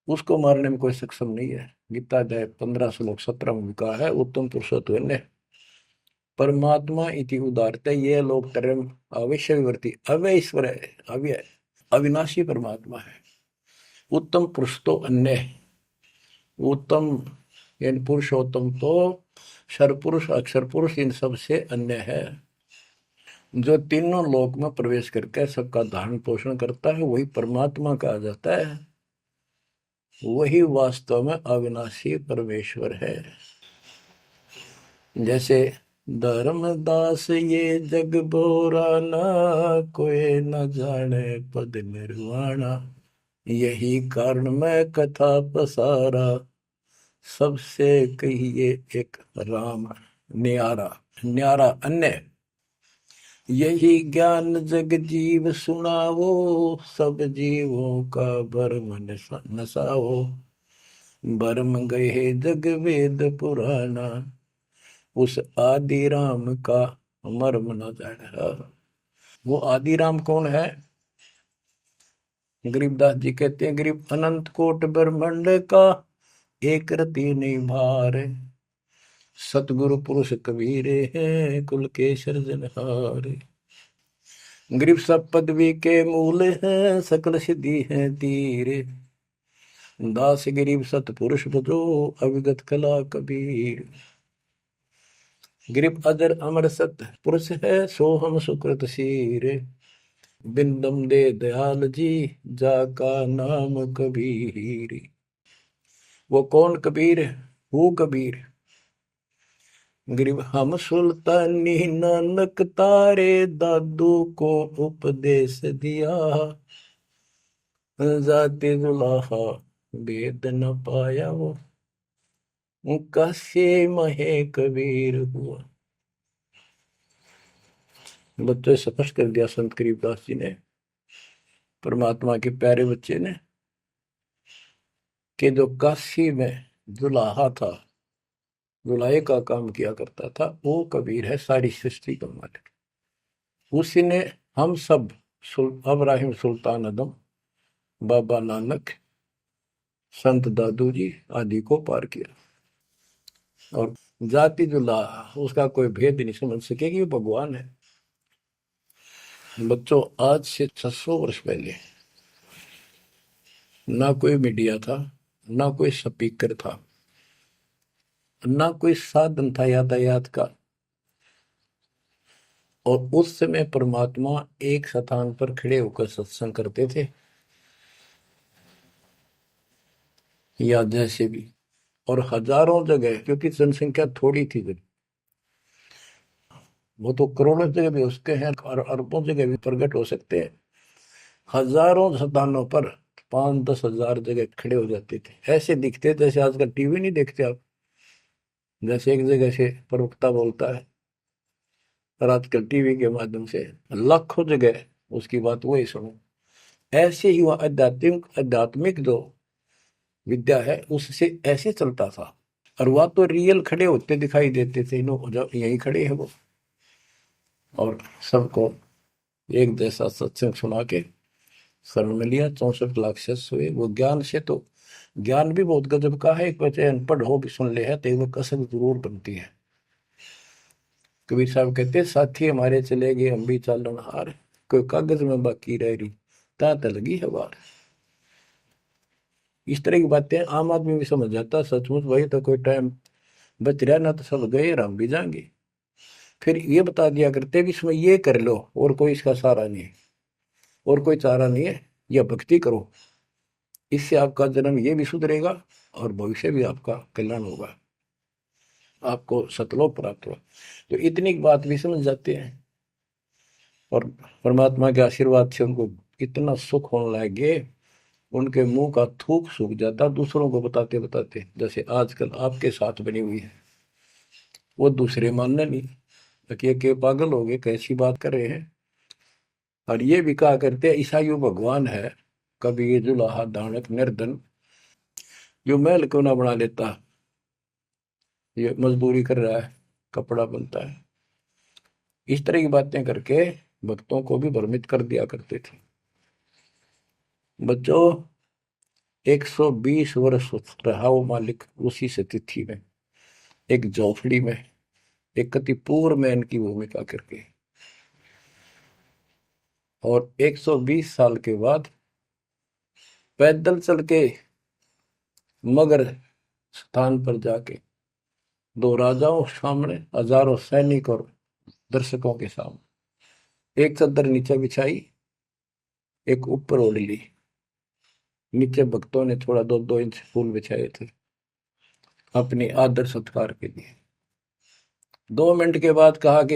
Speaker 1: उसको मारने में कोई सक्षम नहीं है। गीता अध्याय 15 श्लोक 17 में भी कहा है उत्तम पुरुषत्व परमात्मा इति उदारते ये लोग तरम अवश्य विवर्ती अव्यय ईश्वर है, अव्यय अविनाशी परमात्मा है। उत्तम पुरुष तो अन्य है। उत्तम यानी पुरुषोत्तम तो सर्वपुरुष अक्षर पुरुष इन सब से अन्य है। जो तीनों लोक में प्रवेश करके सबका धारण पोषण करता है वही परमात्मा कहा जाता है। वही वास्तव में अविनाशी परमेश्वर है। जैसे धर्मदास ये जग बोरा ना कोई न जाने पद निर्वाणा, यही कारण मैं कथा पसारा सबसे कहिए एक राम न्यारा। न्यारा अन्य यही ज्ञान जग जीव सुनावो, सब जीवों का भरम नसाओ, भरम गए जग वेद पुराना, उस आदि राम का मर्म न जाना। वो आदि राम कौन है? गरीबदास जी कहते हैं गरीब अनंत कोट ब्रह्मांड का एक रति नहीं भार, सतगुरु पुरुष कबीरे हैं कुल के सृजनहार। गरीब सब पदवी के मूल हैं सकल सिद्धि है तीर, दास गरीब सतपुरुष भजो अविगत कला कबीर। गरीब अजर अमर सत पुरुष है सो हम सुकृत शीर, बिंदम दे दयाल जी जाका नाम कबीर। वो कौन कबीर? वो कबीर गरीब हम सुल्तानी नानक तारे दादू को उपदेश दिया, जाते दुलाहा वेद न पाया वो कैसे महे कबीर हुआ। बच्चों स्पष्ट कर दिया संत गरीबदास जी ने, परमात्मा के प्यारे बच्चे ने, कि जो काशी में दुलाहा था, दुलाहे का काम किया करता था, वो कबीर है सारी सृष्टि का मालिक। उसी ने हम सब अब्राहिम सुल्तान आदम, बाबा नानक, संत दादू जी आदि को पार किया। और जाति दुलाहा उसका कोई भेद नहीं समझ सके कि वो भगवान है। बच्चों आज से 600 वर्ष पहले ना कोई मीडिया था, ना कोई स्पीकर था, ना कोई साधन था यातायात का, और उस समय परमात्मा एक स्थान पर खड़े होकर सत्संग करते थे या जैसे भी, और हजारों जगह, क्योंकि जनसंख्या थोड़ी थी जब, वो तो करोड़ों जगह भी उसके हैं और अरबों जगह भी प्रकट हो सकते हैं। हजारों स्थानों पर 5-10 हजार जगह खड़े हो जाते थे, ऐसे दिखते जैसे आजकल टीवी नहीं देखते आप, जैसे एक जगह से प्रवक्ता बोलता है और आजकल टीवी के माध्यम से लाखों जगह उसकी बात वही सुनो। ऐसे ही वह आध्यात्मिक जो विद्या है उससे ऐसे चलता था। और वह तो रियल खड़े होते दिखाई देते थे, यही खड़े है वो, और सबको एक जैसा सत्संग सुना के शरण में लिया। 64 लाख शिष्य हुए। वो ज्ञान से तो ज्ञान भी बहुत गजब का है। एक बच्चे अनपढ़ हो भी सुन ले है तो वो कसक जरूर बनती है। कबीर साहब कहते साथी हमारे चले गए हम भी चालन हार, कोई कागज में बाकी रह रही ता लगी है बार। इस तरह की बातें आम आदमी भी समझ जाता। सचमुच वही तो कोई टाइम बच रहा ना तो सब गए और हम भी जाएंगे। फिर ये बता दिया करते कि इसमें ये कर लो और कोई इसका सहारा नहीं है और कोई चारा नहीं है, यह भक्ति करो, इससे आपका जन्म ये भी सुधरेगा और भविष्य भी आपका कल्याण होगा, आपको सतलोक प्राप्त होगा। तो इतनी बात भी समझ जाते हैं और परमात्मा के आशीर्वाद से उनको इतना सुख होने लगे, उनके मुंह का थूक सूख जाता दूसरों को बताते बताते। जैसे आजकल आपके साथ बनी हुई है, वो दूसरे मानने नहीं कि पागल हो गए कैसी बात कर रहे हैं। और ये भी कहा करते ईसाइयों भगवान है, कभी जुलाहा दानक निर्धन, जो महल क्यों ना बना लेता, ये मजदूरी कर रहा है, कपड़ा बनता है। इस तरह की बातें करके भक्तों को भी भ्रमित कर दिया करते थे। बच्चों 120 वर्ष रहा वो मालिक उसी से तिथि में, एक झोपड़ी में, एक कति पूर्व में इनकी भूमिका करके। और 120 साल के बाद पैदल चल के मगर स्थान पर जाके दो राजाओं सामने, हजारों सैनिक और दर्शकों के सामने एक चादर नीचे बिछाई, एक ऊपर ओढ़ ली। नीचे भक्तों ने थोड़ा 2-2 इंच फूल बिछाए थे अपनी आदर सत्कार के लिए। 2 मिनट के बाद कहा कि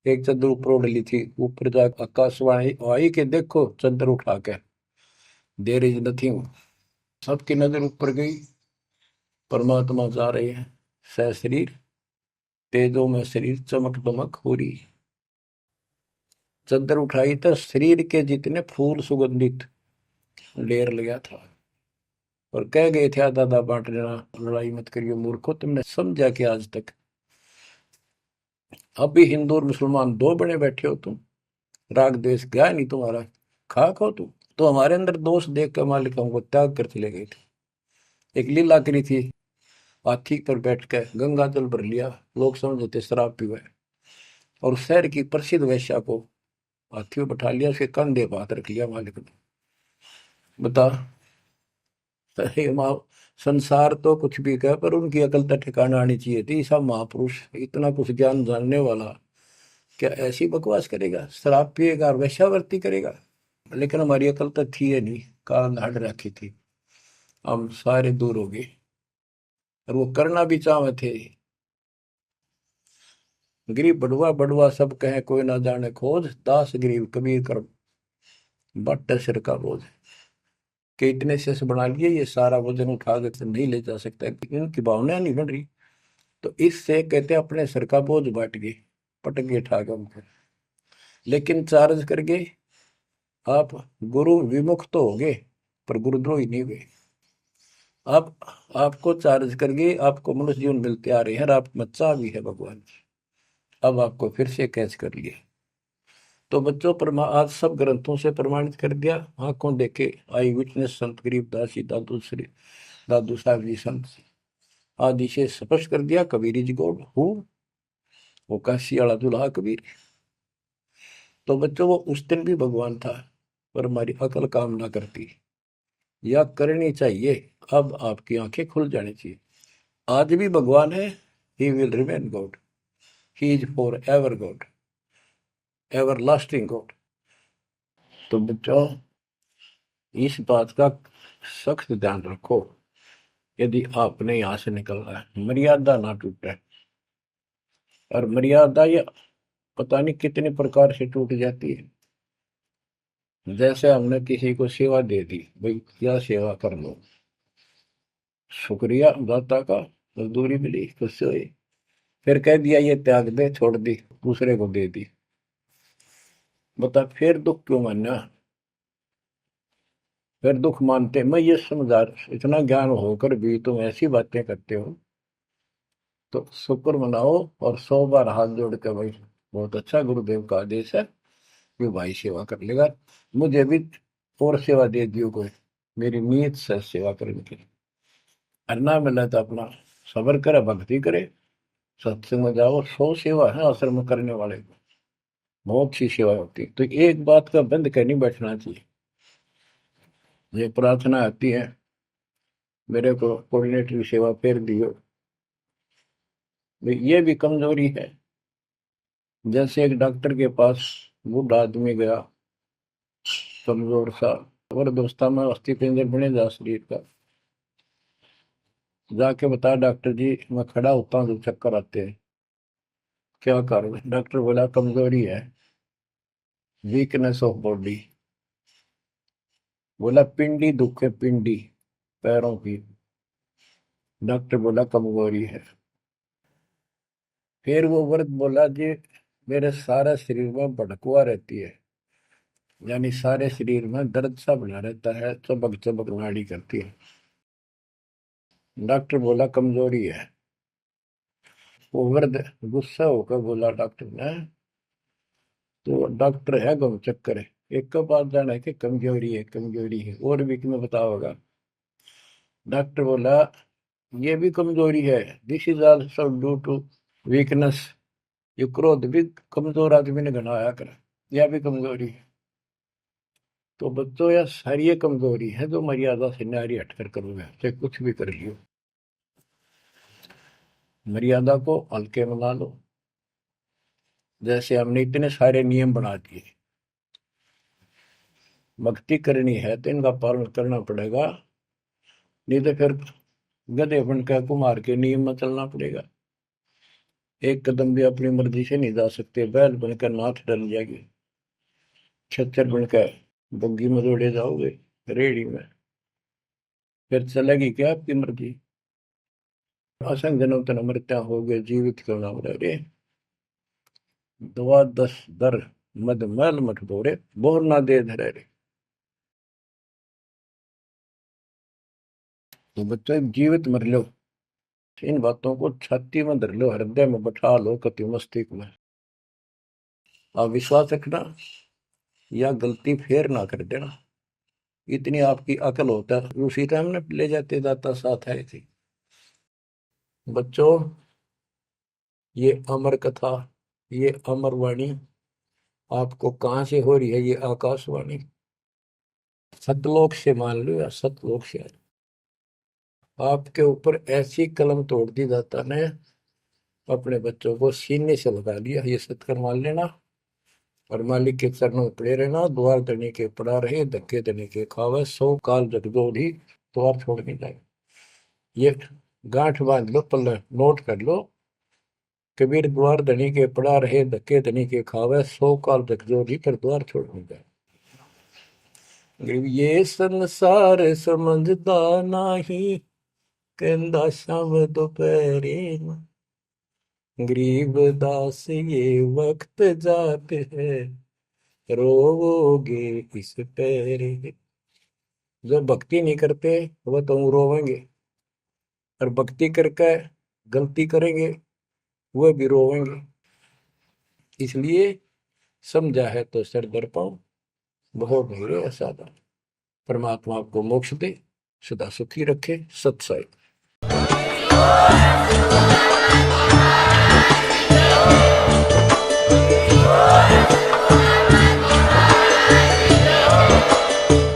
Speaker 1: एक चादर ऊपर ओढ़ ली थी, ऊपर जाकर आकाशवाणी आई कि देखो चादर उठा के, देर इज नथिंग। सबकी नजर ऊपर गई, परमात्मा जा रहे हैं सशरीर, तेजो में शरीर चमक दमक हो रही। चादर उठाई तो शरीर के जितने फूल सुगंधित ढेर लगा था। और कह गए थे दादा बांट लेना, लड़ाई मत करियो मूर्खो, तुमने समझा कि आज तक अभी हिंदू और मुसलमान दो बने बैठे हो तुम, राग द्वेष गया नहीं तुम्हारा, खा खाओ तुम तो हमारे अंदर दोष देख कर मालिक हमको त्याग कर चले गए थे। एक लीला करी थी, हाथी पर बैठ कर गंगा जल भर लिया, लोग समझते शराब पीवा है, और शहर की प्रसिद्ध वैश्या को हाथी में बैठा लिया, उसके कंधे पर हाथ रख लिया मालिक ने। बता, अरे माँ, संसार तो कुछ भी कहे पर उनकी अकल तो ठिकाना आनी चाहिए थी। सब महापुरुष इतना कुछ ज्ञान जानने वाला क्या ऐसी बकवास करेगा, शराब पिएगा और वेश्यावृत्ति करेगा। लेकिन हमारी अकल तो थी है नहीं, काल हट रखी थी, हम सारे दूर हो गए। और वो करना भी चाहे थे। गरीब बड़ुआ बड़ुआ सब कहे कोई ना जाने खोज, दास गरीब कबीर कर बट सिर का बोझ। कि इतने शेष बना लिए, ये सारा वजन उठा कर नहीं ले जा सकता, इनकी भावना नहीं बन रही। तो इससे कहते अपने सिर का बोझ बांट गए, पटक गए उठा के उनको। लेकिन चार्ज करके आप गुरु विमुख तो हो गए पर गुरुद्रोही नहीं हुए। आप आपको चार्ज करके आपको मनुष्य जीवन मिलते आ रहे हैं, और आप बच्चा भी है भगवान। अब आपको फिर से कैच कर लिया। तो बच्चों आज सब ग्रंथों से प्रमाणित कर दिया, आंखों देखे आई विटनेस संत गरीबदास जी, दादू श्री दादू साहब जी संत आदि से स्पष्ट कर दिया। कबीर जी गॉड हूँ, वो काशी वाला दुल्हा कबीर। तो बच्चों वो उस दिन भी भगवान था, पर हमारी अकल काम ना करती, या करनी चाहिए। अब आपकी आंखें खुल जानी चाहिए। आज भी भगवान है, he will remain God, he is for ever God, ever lasting God. तो बच्चों इस बात का सख्त ध्यान रखो, यदि आपने यहां से निकलना है मर्यादा ना टूटे। और मर्यादा ये पता नहीं कितने प्रकार से टूट जाती है। जैसे हमने किसी को सेवा दे दी, भाई क्या सेवा कर लो, शुक्रिया दाता का, मजदूरी मिली खुश हुई, फिर कह दिया ये त्याग दे, छोड़ दी, दूसरे को दे दी। बता फिर दुख क्यों मानना, फिर दुख मानते। मैं ये समझा, इतना ज्ञान होकर भी तुम ऐसी बातें करते हो, तो शुक्र मनाओ और 100 बार हाथ जोड़ के भाई बहुत अच्छा, गुरुदेव का आदेश है कि भाई सेवा कर लेगा, मुझे भी और सेवा दे दियो कोई, मेरी नीयत से सेवा करने की। अन्ना मिला तो अपना सबर करे, भक्ति करे, सत्संग में जाओ। 100 सेवा है आश्रम में करने वाले को, बहुत सी सेवा होती है। तो एक बात का बंद कर नहीं बैठना चाहिए। ये प्रार्थना आती है, मेरे को कोऑर्डिनेटर की सेवा फेर दियो, ये भी कमजोरी है। जैसे एक डॉक्टर के पास बूढ़ा आदमी गया, कमजोर सा, और दोस्ता में अस्थि पिंजर बने जा शरीर का, जाके बता डॉक्टर जी मैं खड़ा होता हूँ तो चक्कर आते हैं, क्या करूँ। डॉक्टर बोला कमजोरी है, वीकनेस ऑफ बॉडी। बोला पिंडी दुख है, पिंडी पैरों की। डॉक्टर बोला कमजोरी है। फिर वो व्रत बोला जी मेरे सारे शरीर में भड़कुआ रहती है, यानी सारे शरीर में दर्द सा बना रहता है, चबक चबक नाड़ी करती है। डॉक्टर बोला कमजोरी है। वो वृद्ध गुस्सा होकर बोला डॉक्टर ने तो डॉक्टर है गम चक्कर है, एक का बात जाना है कि कमजोरी है कमजोरी है, और भी तुम्हें बताओगा। डॉक्टर बोला ये भी कमजोरी है, this is also due to weakness. ये क्रोध भी कमजोर आदमी ने घना आया कर, यह भी कमजोरी है। तो बच्चों यह सारी ये कमजोरी है जो मर्यादा से नारी हटकर करोगे, चाहे कुछ भी कर लियो। मर्यादा को हल्के में ला लो। जैसे हमने इतने सारे नियम बना दिए, भक्ति करनी है तो इनका पालन करना पड़ेगा, नहीं तो फिर गधे बनकर कुमार के नियम में चलना पड़ेगा। एक कदम भी अपनी मर्जी से नहीं जा सकते, बैल बनकर नाथ डल जाएगी, छच्चर बनकर बग्गी में दौड़े जाओगे रेड़ी में, फिर चलेगी क्या आपकी मर्जी। असंग जन्म तन मृत्या हो गए जीवित क्यों ना रे, दुआ दस दर मद मैल मठ बोरे, बोर ना दे धरे रे। तो बच्चों जीवित मर लो, इन बातों को छाती में धर लो, हृदय में बैठा लो, कति मस्तिष्क में। आप विश्वास रखना, या गलती फेर ना कर देना, इतनी आपकी अकल होता है। उसी टाइम ने ले जाते जाता साथ है थी। बच्चों ये अमर कथा, ये अमर वाणी आपको कहां से हो रही है? ये आकाशवाणी सतलोक से, मान लो, या सतलोक से आपके ऊपर ऐसी कलम तोड़ दी दाता ने, अपने बच्चों को सीने से लगा लिया। ये सत्कर मान लेना, और मालिक के चरणों में पड़े रहना। द्वार धनी के पड़ा रहे, धक्के धनी के खावे, 100 काल जगदोधी द्वार छोड़ नहीं जाए। ये गांठ बांध लो, पल्ले नोट कर लो। कबीर द्वार धनी के पड़ा रहे, धक्के धनी के खावे, 100 काल जगदोधी पर द्वार छोड़ नहीं जाए। ये संसार समझदा नाही, कहंदा शाम दोपहरे, गरीब दास ये वक्त जाते है, रोवोगे इस पैरे। जो भक्ति नहीं करते वह तो रोवेंगे, और भक्ति करके गलती करेंगे वह भी रोवेंगे। इसलिए समझा है तो सर दर पाओ, बहुत नहीं रे सादा। परमात्मा आपको मोक्ष दे, सदा सुखी रखे। सत्संग।